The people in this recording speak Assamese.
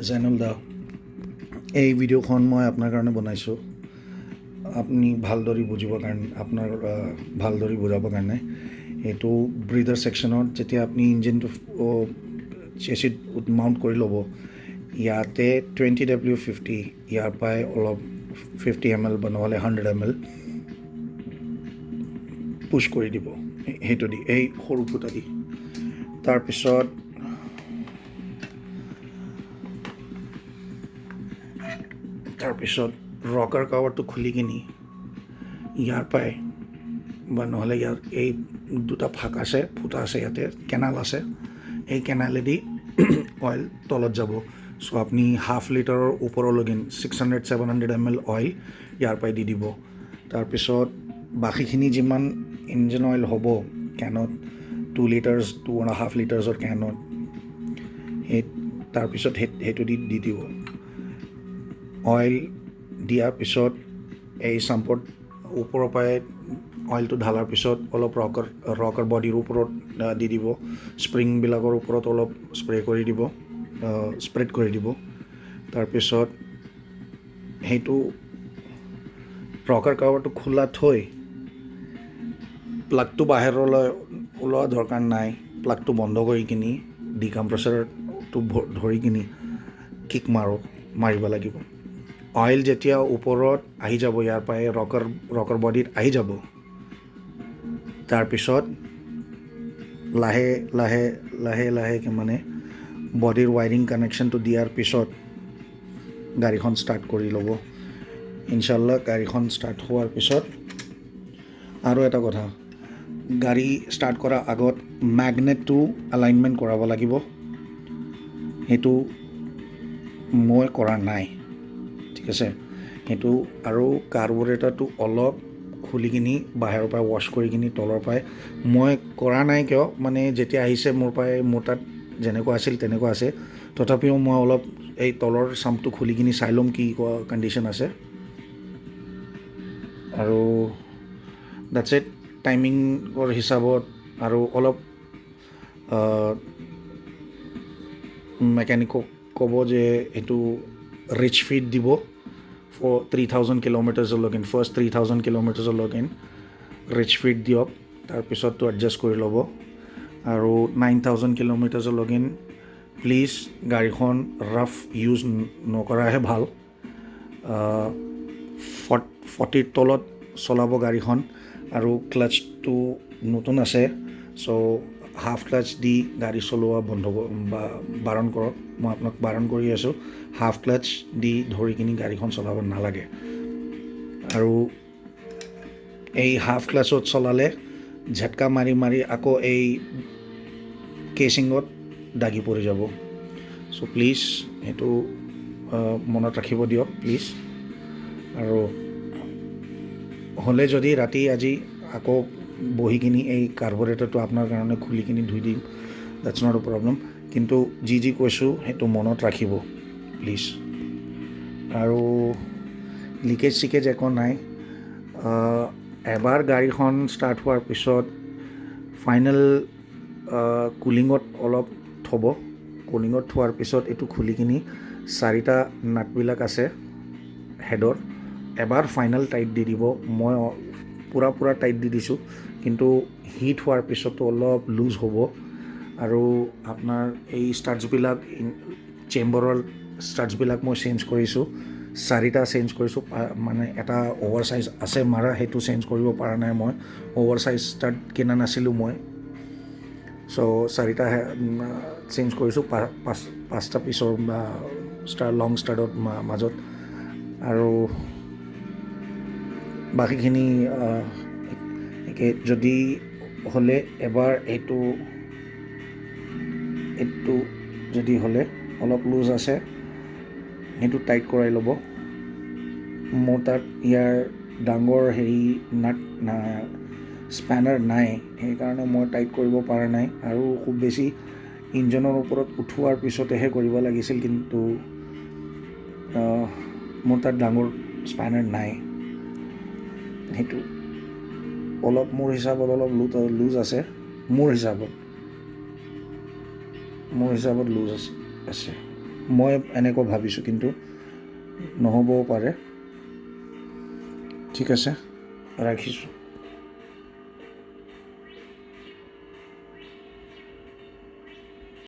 জেনুল দা এই ভিডিঅ'খন মই আপোনাৰ কাৰণে বনাইছোঁ আপুনি ভালদৰে বুজিবৰ কাৰণে আপোনাৰ ভালদৰে বুজাবৰ কাৰণে এইটো ব্ৰিডাৰ ছেকশ্যনত যেতিয়া আপুনি ইঞ্জিনটো চেচিত মাউণ্ট কৰি ল'ব ইয়াতে 20W50 ইয়াৰ পৰাই অলপ 50 ml বা নহ'লে 100 ml পুছ কৰি দিব সেইটো দি এই সৰু ফুটা দি তাৰপিছত ৰকাৰ কাভাৰটো খুলি কিনি ইয়াৰ পৰাই বা নহ'লে ইয়াৰ এই দুটা ফাক আছে ফুটা আছে ইয়াতে কেনাল আছে এই কেনালেদি অইল তলত যাব চ' আপুনি হাফ লিটাৰৰ ওপৰলৈকে 600-700 ml অইল ইয়াৰ পৰাই দি দিব তাৰপিছত বাকীখিনি যিমান ইঞ্জিন অইল হ'ব কেনত 2 লিটাৰ্ছ 2.5 লিটাৰ্ছৰ কেনত সেই তাৰপিছত সেইটো দি দিব অইল দিয়াৰ পিছত এই চাম্পত ওপৰৰ পৰাই অইলটো ঢালাৰ পিছত অলপ ৰকাৰ বডিৰ ওপৰত দি দিব স্প্ৰিংবিলাকৰ ওপৰত অলপ স্প্ৰেড কৰি দিব তাৰপিছত সেইটো ৰকাৰ কাভাৰটো খোলা থৈ প্লাগটো বাহিৰলৈ ওলোৱা দৰকাৰ নাই প্লাগটো বন্ধ কৰি কিনি ডিকম্প্ৰেছৰটো ধৰি কিনি কিক মাৰিব লাগিব অইল যেতিয়া ওপৰত আহি যাব ইয়াৰ পৰাই ৰকাৰ বডিত আহি যাব তাৰপিছত লাহে মানে বডিৰ ৱাইৰিং কানেকশ্যনটো দিয়াৰ পিছত গাড়ীখন ষ্টাৰ্ট কৰি ল'ব ইনশাল্লাহ গাড়ীখন ষ্টাৰ্ট হোৱাৰ পিছত আৰু এটা কথা গাড়ী ষ্টাৰ্ট কৰাৰ আগত মেগনেটটো এলাইনমেণ্ট কৰাব লাগিব সেইটো মই কৰা নাই ঠিক আছে সেইটো আৰু কাৰ্বৰেটৰটো অলপ খুলি কিনি বাহিৰৰ পৰা ৱাশ্ব কৰি কিনি তলৰ পৰাই মই কৰা নাই কিয় মানে যেতিয়া আহিছে মোৰ তাত যেনেকুৱা আছিল তেনেকুৱা আছে তথাপিও মই অলপ এই তলৰ চাম্পটো খুলি কিনি চাই ল'ম কি কণ্ডিশ্যন আছে আৰু ডেটছ ইট টাইমিঙৰ হিচাপত আৰু অলপ মেকানিকক ক'ব যে এইটো ৰিচ ফিট দিব for 3,000 কিলোমিটাৰ্ছলৈকে ফাৰ্ষ্ট 3,000 কিলোমিটাৰ্ছলৈকে ৰিচ ফিট দিয়ক তাৰপিছততো এডজাষ্ট কৰি ল'ব আৰু 9,000 কিলোমিটাৰ্ছলৈকে প্লিজ গাড়ীখন ৰাফ ইউজ নকৰাহে ভাল 40ৰ তলত চলাব গাড়ীখন আৰু ক্লাছটো নতুন আছে চ' হাফ ক্লাছ দি গাড়ী চলোৱা বাৰণ কৰক মই আপোনাক বাৰণ কৰি আছোঁ হাফ ক্লাছ দি ধৰি কিনি গাড়ীখন চলাব নালাগে আৰু এই হাফ ক্লাছত চলালে ঝটকা মাৰি আকৌ এই কেচিঙত দাগি পৰি যাব চ' প্লিজ সেইটো মনত ৰাখিব দিয়ক প্লিজ আৰু হ'লে যদি ৰাতি আজি আকৌ বহি কিনি এই কাৰ্বৰেটৰটো আপোনাৰ কাৰণে খুলি কিনি ধুই দিম ডেটছ নট এ প্ৰব্লেম কিন্তু যি কৈছোঁ সেইটো মনত ৰাখিব প্লিজ আৰু লিকেজ একো নাই এবাৰ গাড়ীখন ষ্টাৰ্ট হোৱাৰ পিছত ফাইনেল কুলিঙত অলপ থ'ব কুলিঙত থোৱাৰ পিছত এইটো খুলি কিনি 4টা নাটবিলাক আছে হেডৰ এবাৰ ফাইনেল টাইট দি দিব মই পুৰা টাইট দি দিছোঁ কিন্তু হিট হোৱাৰ পিছতো অলপ লুজ হ'ব আৰু আপোনাৰ এই ষ্টাৰ্টছবিলাক চেম্বাৰৰ ষ্টাৰ্টছবিলাক মই চেঞ্জ কৰিছোঁ 4টা চেঞ্জ কৰিছোঁ মানে এটা অভাৰ চাইজ আছে মাৰা সেইটো চেঞ্জ কৰিব পৰা নাই মই অভাৰ চাইজ ষ্টাৰ্ট কিনা নাছিলোঁ মই চ' 4টা চেঞ্জ কৰিছোঁ 5টা পিছৰ লং ষ্টাৰ্টৰ মাজত আৰু বাকীখিনি যদি হ'লে এবাৰ এইটো যদি হ'লে অলপ লুজ আছে সেইটো টাইট কৰাই ল'ব মোৰ তাত ইয়াৰ ডাঙৰ স্পেনাৰ নাই সেইকাৰণে মই টাইট কৰিব পৰা নাই আৰু খুব বেছি ইঞ্জিনৰ ওপৰত উঠোৱাৰ পিছতেহে কৰিব লাগিছিল কিন্তু মোৰ তাত ডাঙৰ স্পেনাৰ নাই সেইটো অলপ মোৰ হিচাপত অলপ লুজ আছে মোৰ হিচাপত লুজ আছে মই এনেকৈ ভাবিছোঁ, কিন্তু নহ'বও পাৰে। ঠিক আছে, ৰাখিছোঁ।